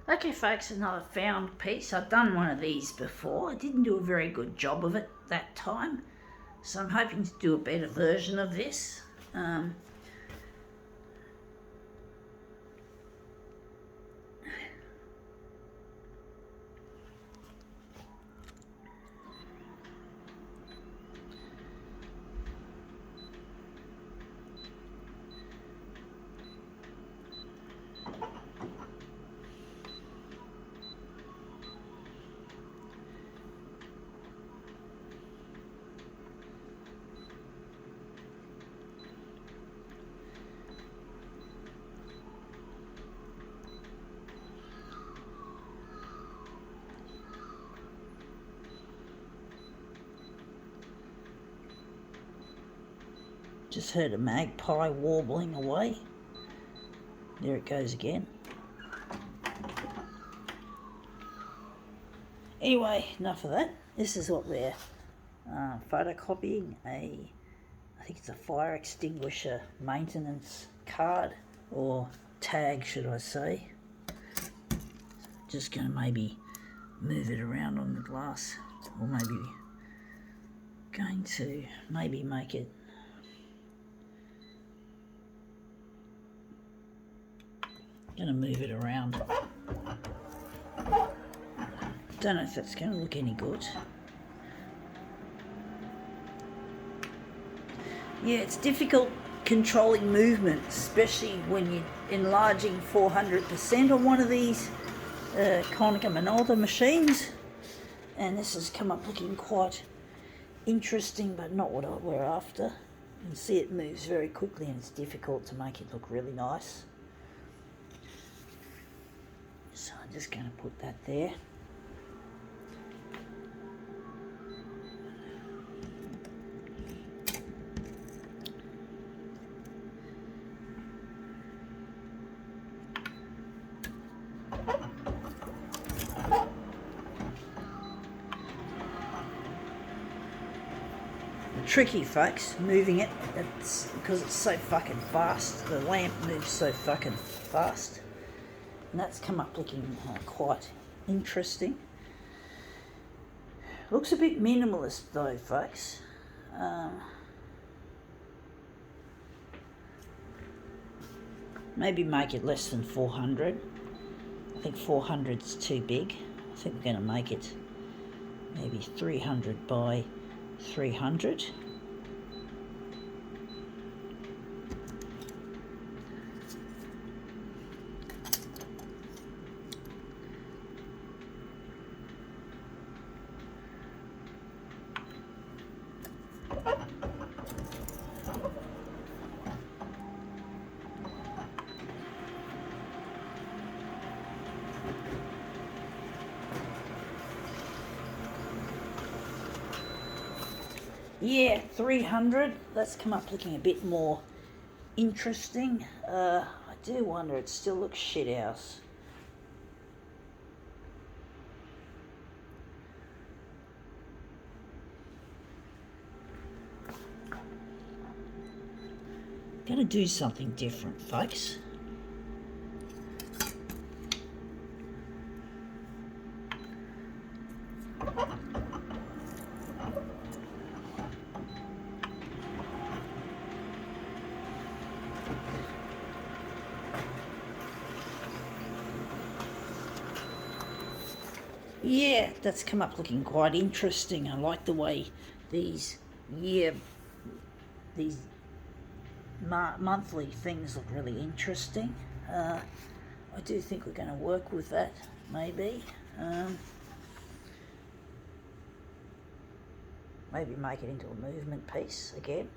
Okay folks, another found piece. I've done one of these before. I didn't do a very good job of it that time, so I'm hoping to do a better version of this. Just heard a magpie warbling away. There it goes again. Anyway, enough of that. This is what we're photocopying. I think it's a fire extinguisher maintenance card, or tag should I say. Just going to maybe move it around on the glass, or maybe going to maybe make it move it around. Don't know if that's going to look any good. Yeah, it's difficult controlling movement, especially when you're enlarging 400% on one of these Konica Minolta machines. And this has come up looking quite interesting, but not what we're after. You can see it moves very quickly and it's difficult to make it look really nice. So I'm just going to put that there. Tricky folks, moving it, it's because it's so fucking fast. The lamp moves so fucking fast. And that's come up looking quite interesting. Looks a bit minimalist though, folks. Maybe make it less than 400. I think 400's too big. I think we're going to make it maybe 300 by 300. Yeah, 300. That's come up looking a bit more interesting. I do wonder, it still looks shit house. Gotta do something different, folks. Yeah, that's come up looking quite interesting. I like the way these monthly things look really interesting. I do think we're going to work with that, maybe. Maybe make it into a movement piece again.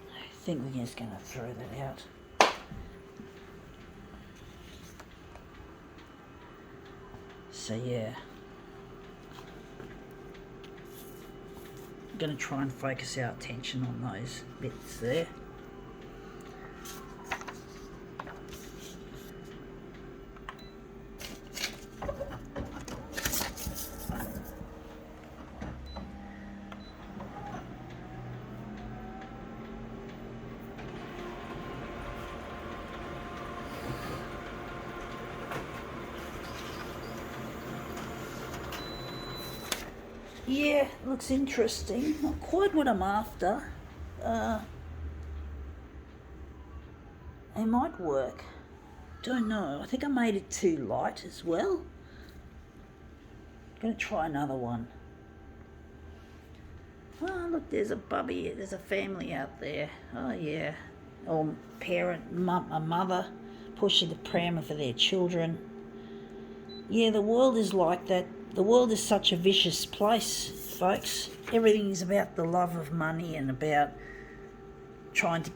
I think we're just going to throw that out. So yeah, I'm going to try and focus our attention on those bits there. Yeah, looks interesting. Not quite what I'm after. It might work. Don't know. I think I made it too light as well. Gonna try another one. Oh, look, there's a bubby. There's a family out there. Oh, yeah. Or parent, a mother pushing the pram for their children. Yeah, the world is like that. The world is such a vicious place, folks. Everything is about the love of money and about trying to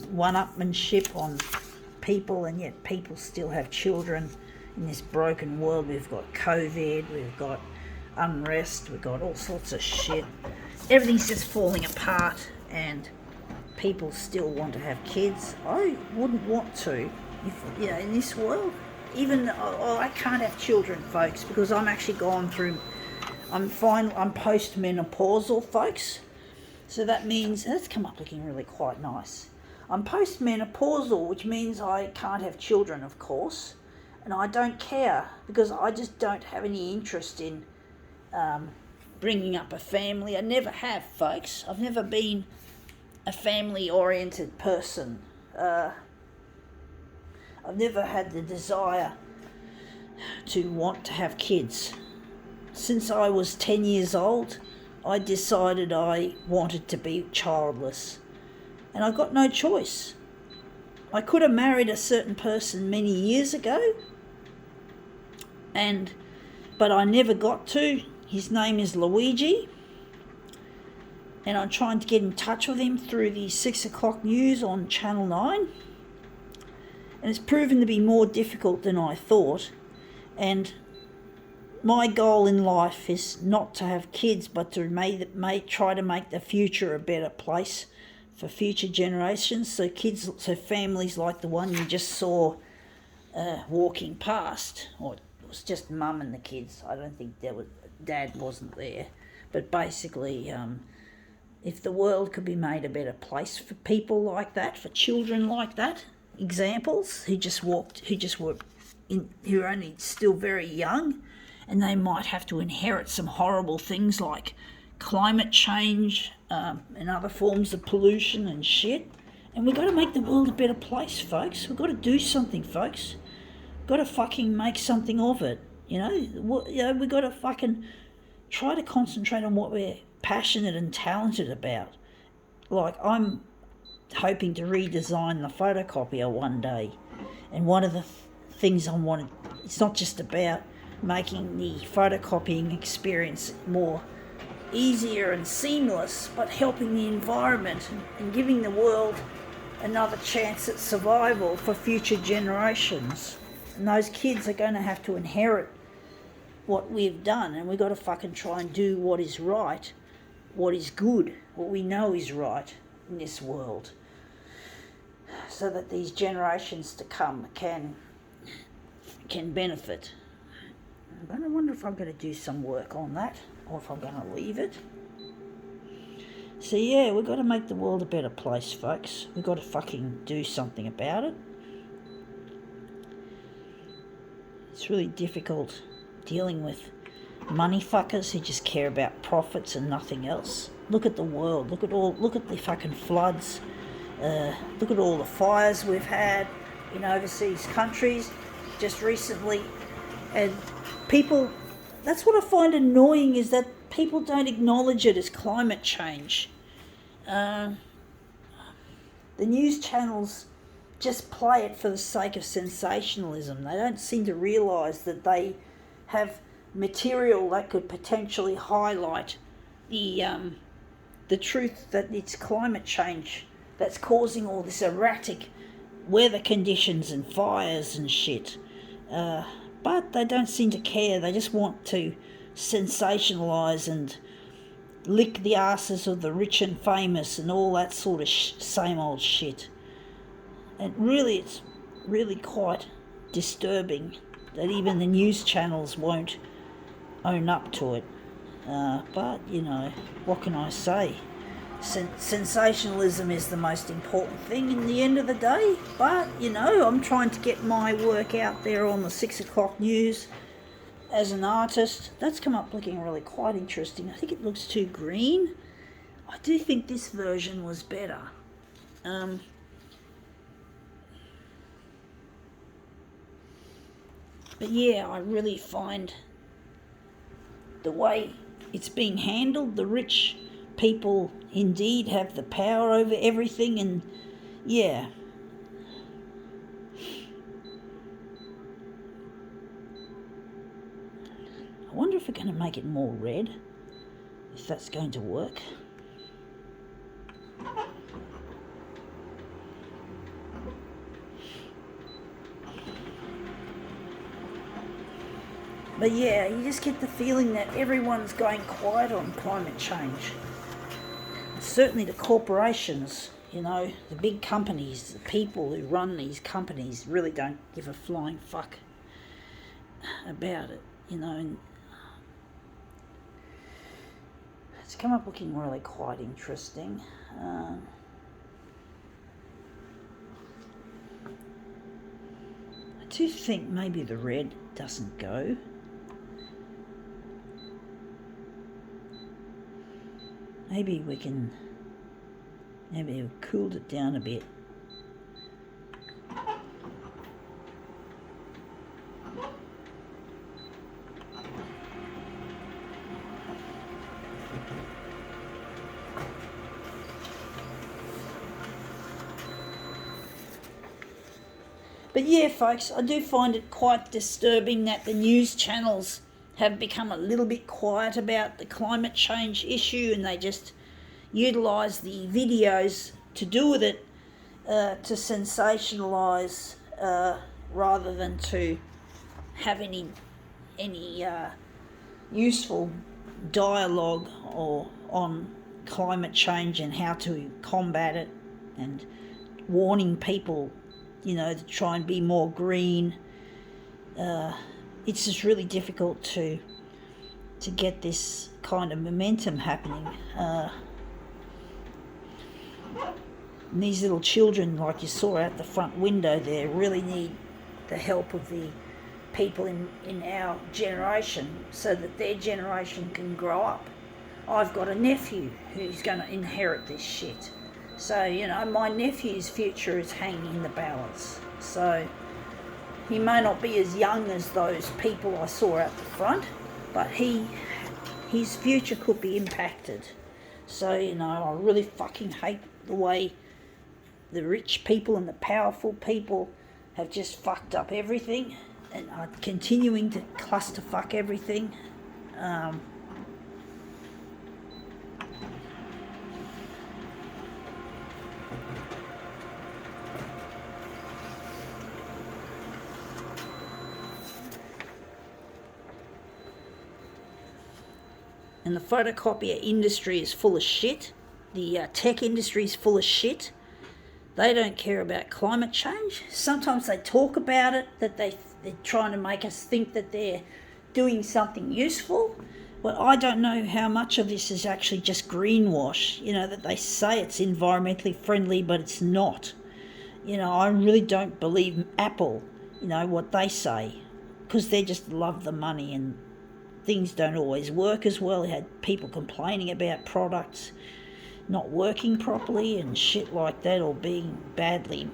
one-upmanship on people, and yet people still have children in this broken world. We've got COVID, we've got unrest, we've got all sorts of shit. Everything's just falling apart, and people still want to have kids. I wouldn't want to, in this world. Even I can't have children, folks, because I'm actually gone through. I'm post-menopausal, folks. So that means that's come up looking really quite nice. I'm post-menopausal, which means I can't have children, of course, and I don't care because I just don't have any interest in bringing up a family. I never have, folks. I've never been a family-oriented person. I've never had the desire to want to have kids. Since I was 10 years old, I decided I wanted to be childless. And I got no choice. I could have married a certain person many years ago, but I never got to. His name is Luigi, and I'm trying to get in touch with him through the 6 o'clock news on Channel 9. And it's proven to be more difficult than I thought. And my goal in life is not to have kids, but to try to make the future a better place for future generations. So families like the one you just saw walking past, or it was just mum and the kids. I don't think dad wasn't there. But basically, if the world could be made a better place for people like that, for children like that, examples who are only still very young, and they might have to inherit some horrible things like climate change and other forms of pollution and shit. And we've got to make the world a better place, folks. We've got to do something, folks. We've got to fucking make something of it. We've got to fucking try to concentrate on what we're passionate and talented about. Like, I'm hoping to redesign the photocopier one day, and one of the things I wanted, it's not just about making the photocopying experience more easier and seamless, but helping the environment and giving the world another chance at survival for future generations. And those kids are going to have to inherit what we've done, and we've got to fucking try and do what is right, what is good, what we know is right in this world, so that these generations to come can benefit. But I wonder if I'm going to do some work on that, or if I'm going to leave it. So yeah, we've got to make the world a better place, folks. We've got to fucking do something about it. It's really difficult dealing with money fuckers who just care about profits and nothing else. Look at the world. Look at the fucking floods. Look at all the fires we've had in overseas countries just recently. And people, that's what I find annoying, is that people don't acknowledge it as climate change. The news channels just play it for the sake of sensationalism. They don't seem to realise that they have material that could potentially highlight the truth that it's climate change that's causing all this erratic weather conditions and fires and shit. But they don't seem to care. They just want to sensationalise and lick the asses of the rich and famous and all that sort of same old shit. And really, it's really quite disturbing that even the news channels won't own up to it. But, what can I say? Sensationalism is the most important thing in the end of the day. But, I'm trying to get my work out there on the 6 o'clock news as an artist, that's come up looking really quite interesting. I think it looks too green. I do think this version was better. But yeah, I really find the way it's being handled, the rich people indeed have the power over everything, and yeah. I wonder if we're going to make it more red, if that's going to work. But yeah, you just get the feeling that everyone's going quiet on climate change. Certainly the corporations, you know, the big companies, the people who run these companies really don't give a flying fuck about it, you know. And it's come up looking really quite interesting. I do think maybe the red doesn't go. Maybe we've cooled it down a bit. But yeah, folks, I do find it quite disturbing that the news channels have become a little bit quiet about the climate change issue, and they just utilise the videos to do with it to sensationalise rather than to have any useful dialogue or on climate change and how to combat it, and warning people, you know, to try and be more green. It's just really difficult to get this kind of momentum happening. And these little children, like you saw out the front window there, really need the help of the people in our generation so that their generation can grow up. I've got a nephew who's going to inherit this shit. So, you know, my nephew's future is hanging in the balance. So he may not be as young as those people I saw out the front, but his future could be impacted. So, you know, I really fucking hate the way the rich people and the powerful people have just fucked up everything and are continuing to clusterfuck everything. And the photocopier industry is full of shit. The tech industry is full of shit. They don't care about climate change. Sometimes they talk about it, that they're trying to make us think that they're doing something useful. But I don't know how much of this is actually just greenwash, you know, that they say it's environmentally friendly, but it's not. You know, I really don't believe Apple, you know, what they say, because they just love the money, and things don't always work as well. They had people complaining about products not working properly and shit like that, or being badly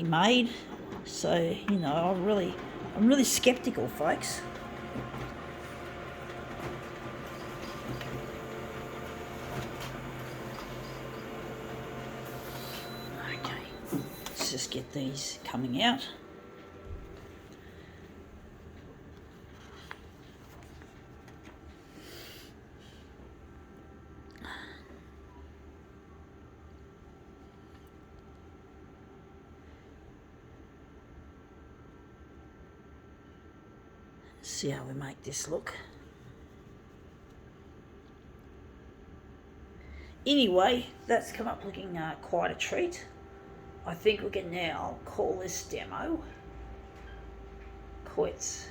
made. So, you know, I'm really skeptical, folks. Okay, let's just get these coming out. See how we make this look. Anyway, that's come up looking quite a treat. I think we can now call this demo quits.